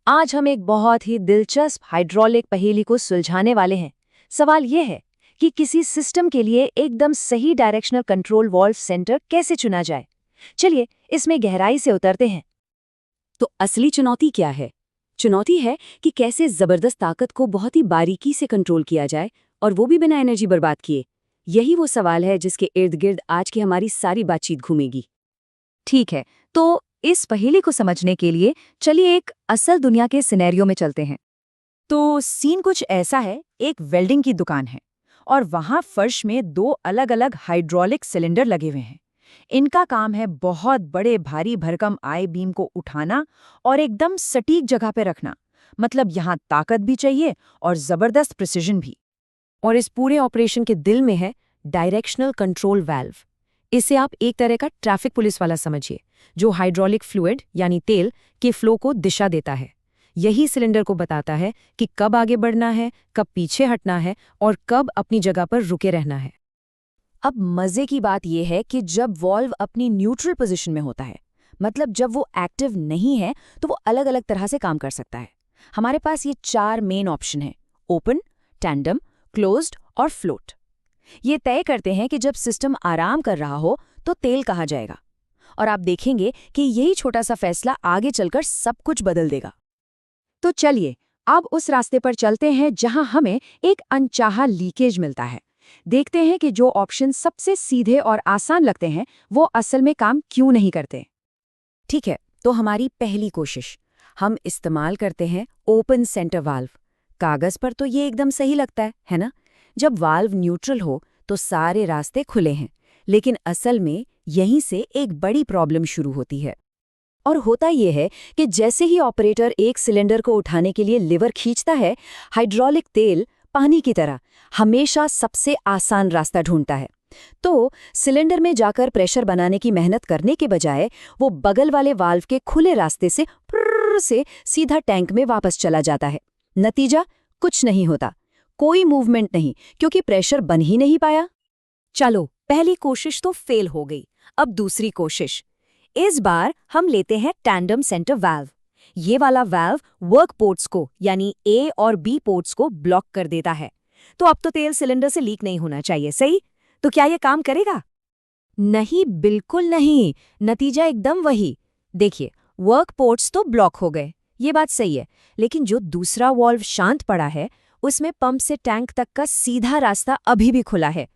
आज हम एक बहुत ही दिलचस्प हाइड्रोलिक पहेली को सुलझाने वाले हैं। सवाल यह है कि किसी सिस्टम के लिए एकदम सही डायरेक्शनल कंट्रोल वॉल्व सेंटर कैसे चुना जाए। चलिए इसमें गहराई से उतरते हैं। तो असली चुनौती क्या है? चुनौती है कि कैसे जबरदस्त ताकत को बहुत ही बारीकी से कंट्रोल किया जाए, और वो भी बिना एनर्जी बर्बाद किए। यही वो सवाल है जिसके इर्द गिर्द आज की हमारी सारी बातचीत घूमेगी। ठीक है, तो इस पहेली को समझने के लिए चलिए एक असल दुनिया के सिनेरियो में चलते हैं। तो सीन कुछ ऐसा है, एक वेल्डिंग की दुकान है और वहां फर्श में दो अलग अलग हाइड्रोलिक सिलेंडर लगे हुए हैं। इनका काम है बहुत बड़े भारी भरकम आई बीम को उठाना और एकदम सटीक जगह पे रखना। मतलब यहाँ ताकत भी चाहिए और जबरदस्त प्रिसिजन भी। और इस पूरे ऑपरेशन के दिल में है डायरेक्शनल कंट्रोल वाल्व। इसे आप एक तरह का ट्रैफिक पुलिस वाला समझिए, जो हाइड्रोलिक फ्लूइड यानी तेल के फ्लो को दिशा देता है। यही सिलेंडर को बताता है कि कब आगे बढ़ना है, कब पीछे हटना है और कब अपनी जगह पर रुके रहना है। अब मजे की बात यह है कि जब वॉल्व अपनी न्यूट्रल पोजीशन में होता है, मतलब जब वो एक्टिव नहीं है, तो वो अलग अलग तरह से काम कर सकता है। हमारे पास ये 4 मेन ऑप्शन हैं: ओपन, टैंडम, क्लोज्ड और फ्लोट। ये तय करते हैं कि जब सिस्टम आराम कर रहा हो तो तेल कहाँ जाएगा। और आप देखेंगे कि यही छोटा सा फैसला आगे चलकर सब कुछ बदल देगा। तो चलिए अब उस रास्ते पर चलते हैं जहां हमें एक अनचाहा लीकेज मिलता है। देखते हैं कि जो ऑप्शन सबसे सीधे और आसान लगते हैं वो असल में काम क्यों नहीं करते। ठीक है, तो हमारी पहली कोशिश, हम इस्तेमाल करते हैं ओपन सेंटर वाल्व। कागज पर तो ये एकदम सही लगता है ना? जब वाल्व न्यूट्रल हो तो सारे रास्ते खुले हैं, लेकिन असल में यहीं से एक बड़ी प्रॉब्लम शुरू होती है। और होता यह है कि जैसे ही ऑपरेटर एक सिलेंडर को उठाने के लिए लिवर खींचता है, हाइड्रोलिक तेल पानी की तरह हमेशा सबसे आसान रास्ता ढूंढता है। तो सिलेंडर में जाकर प्रेशर बनाने की मेहनत करने के बजाय वो बगल वाले वाल्व के खुले रास्ते से प्र्र से सीधा टैंक में वापस चला जाता है। नतीजा कुछ नहीं होता, कोई मूवमेंट नहीं, क्योंकि प्रेशर बन ही नहीं पाया। चलो, पहली कोशिश तो फेल हो गई। अब दूसरी कोशिश। इस बार हम लेते हैं टैंडम सेंटर वाल्व। ये वाला वाल्व वर्क पोर्ट्स को यानी ए और बी पोर्ट्स को ब्लॉक कर देता है। तो अब तो तेल सिलेंडर से लीक नहीं होना चाहिए, सही? तो क्या ये काम करेगा? नहीं, बिल्कुल नहीं। नतीजा एकदम वही। देखिए, वर्क पोर्ट्स तो ब्लॉक हो गए, ये बात सही है, लेकिन जो दूसरा वाल्व शांत पड़ा है उसमें पंप से टैंक तक का सीधा रास्ता अभी भी खुला है।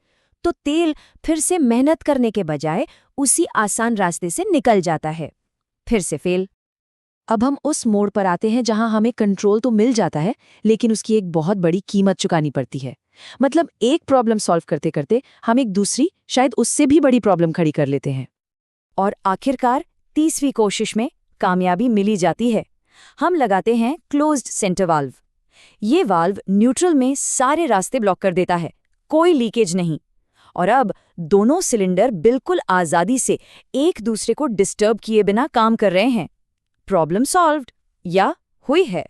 तो तेल फिर से मेहनत करने के बजाय उसी आसान रास्ते से निकल जाता है। फिर से फेल। अब हम उस मोड़ पर आते हैं जहां हमें कंट्रोल तो मिल जाता है, लेकिन उसकी एक बहुत बड़ी कीमत चुकानी पड़ती है। मतलब एक प्रॉब्लम सॉल्व करते करते हम एक दूसरी, शायद उससे भी बड़ी प्रॉब्लम खड़ी कर लेते हैं। और आखिरकार तीसरी कोशिश में कामयाबी मिली जाती है। हम लगाते हैं क्लोज्ड सेंटर वाल्व। ये वाल्व न्यूट्रल में सारे रास्ते ब्लॉक कर देता है, कोई लीकेज नहीं। और अब दोनों सिलेंडर बिल्कुल आजादी से एक दूसरे को डिस्टर्ब किए बिना काम कर रहे हैं। प्रॉब्लम सॉल्व्ड, या हुई है।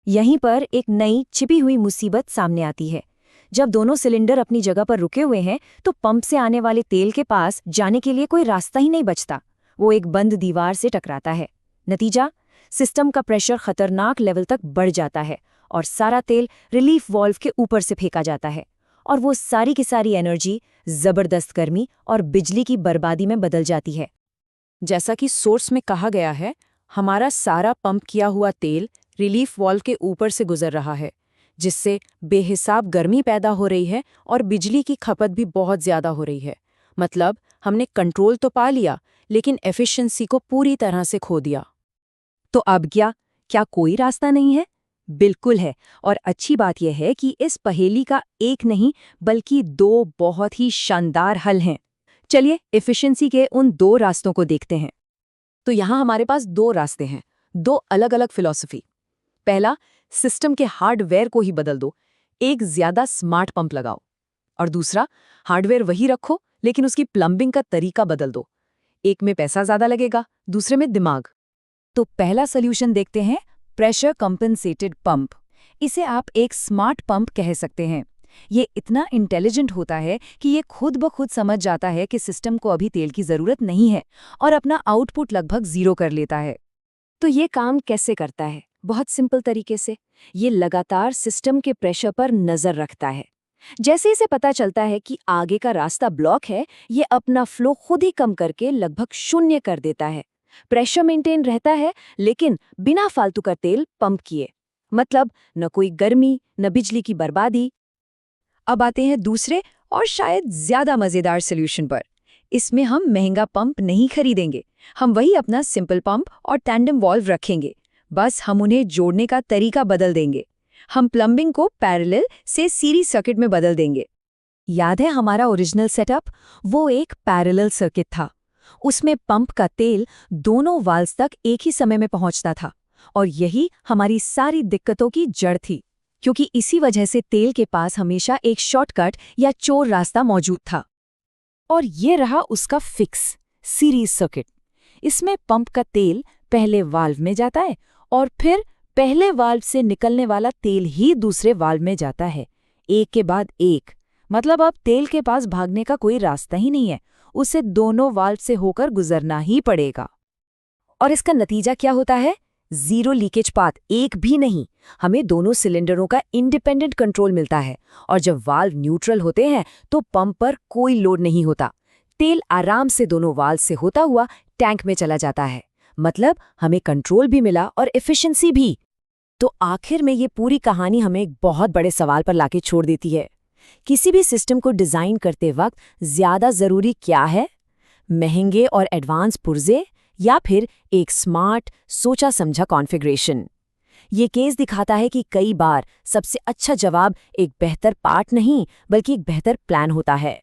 यहीं पर एक नई छिपी हुई मुसीबत सामने आती है। जब दोनों सिलेंडर अपनी जगह पर रुके हुए हैं तो पंप से आने वाले तेल के पास जाने के लिए कोई रास्ता ही नहीं बचता। वो एक बंद दीवार से टकराता है। नतीजा, सिस्टम का प्रेशर खतरनाक लेवल तक बढ़ जाता है और सारा तेल रिलीफ वाल्व के ऊपर से फेंका जाता है। और वो सारी की सारी एनर्जी जबरदस्त गर्मी और बिजली की बर्बादी में बदल जाती है। जैसा कि सोर्स में कहा गया है, हमारा सारा पंप किया हुआ तेल रिलीफ वाल्व के ऊपर से गुजर रहा है, जिससे बेहिसाब गर्मी पैदा हो रही है और बिजली की खपत भी बहुत ज्यादा हो रही है। मतलब हमने कंट्रोल तो पा लिया, लेकिन एफिशिएंसी को पूरी तरह से खो दिया। तो अब क्या कोई रास्ता नहीं है? बिल्कुल है। और अच्छी बात यह है कि इस पहेली का एक नहीं बल्कि 2 बहुत ही शानदार हल हैं। चलिए एफिशिएंसी के उन 2 रास्तों को देखते हैं। तो यहाँ हमारे पास 2 रास्ते हैं, 2 अलग अलग फिलॉसफी। पहला, सिस्टम के हार्डवेयर को ही बदल दो, एक ज्यादा स्मार्ट पंप लगाओ। और दूसरा, हार्डवेयर वही रखो लेकिन उसकी प्लम्बिंग का तरीका बदल दो। एक में पैसा ज्यादा लगेगा, दूसरे में दिमाग। तो पहला सोल्यूशन देखते हैं, प्रेशर कंपनसेटेड पंप। इसे आप एक स्मार्ट पंप कह सकते हैं। ये इतना इंटेलिजेंट होता है कि ये खुद ब खुद समझ जाता है कि सिस्टम को अभी तेल की जरूरत नहीं है और अपना आउटपुट लगभग 0 कर लेता है। तो ये काम कैसे करता है? बहुत सिंपल तरीके से। ये लगातार सिस्टम के प्रेशर पर नजर रखता है। जैसे इसे पता चलता है कि आगे का रास्ता ब्लॉक है, ये अपना फ्लो खुद ही कम करके लगभग शून्य कर देता है। प्रेशर मेंटेन रहता है, लेकिन बिना फालतू का तेल पंप किए। मतलब न कोई गर्मी, न बिजली की बर्बादी। अब आते हैं दूसरे और शायद ज्यादा मजेदार सॉल्यूशन पर। इसमें हम महंगा पंप नहीं खरीदेंगे, हम वही अपना सिंपल पंप और टैंडम वॉल्व रखेंगे। बस हम उन्हें जोड़ने का तरीका बदल देंगे। हम प्लम्बिंग को पैरेलल से सीरीज सर्किट में बदल देंगे। याद है हमारा ओरिजिनल सेटअप? वो एक पैरेलल सर्किट था। उसमें पंप का तेल दोनों वाल्व्स तक एक ही समय में पहुंचता था, और यही हमारी सारी दिक्कतों की जड़ थी, क्योंकि इसी वजह से तेल के पास हमेशा एक शॉर्टकट या चोर रास्ता मौजूद था। और ये रहा उसका फिक्स, सीरीज सर्किट। इसमें पंप का तेल पहले वाल्व में जाता है और फिर पहले वाल्व से निकलने वाला तेल ही दूसरे वाल्व में जाता है, एक के बाद एक। मतलब अब तेल के पास भागने का कोई रास्ता ही नहीं है, उसे दोनों वाल्व से होकर गुजरना ही पड़ेगा। और इसका नतीजा क्या होता है? जीरो लीकेज पाथ, एक भी नहीं। हमें दोनों सिलेंडरों का इंडिपेंडेंट कंट्रोल मिलता है, और जब वाल्व न्यूट्रल होते हैं तो पंप पर कोई लोड नहीं होता। तेल आराम से दोनों वाल्व से होता हुआ टैंक में चला जाता है। मतलब हमें कंट्रोल भी मिला और एफिशिएंसी भी। तो आखिर में ये पूरी कहानी हमें एक बहुत बड़े सवाल पर लाके छोड़ देती है। किसी भी सिस्टम को डिजाइन करते वक्त ज्यादा जरूरी क्या है? महंगे और एडवांस पुर्जे, या फिर एक स्मार्ट, सोचा समझा कॉन्फ़िगरेशन? ये केस दिखाता है कि कई बार सबसे अच्छा जवाब एक बेहतर पार्ट नहीं, बल्कि एक बेहतर प्लान होता है।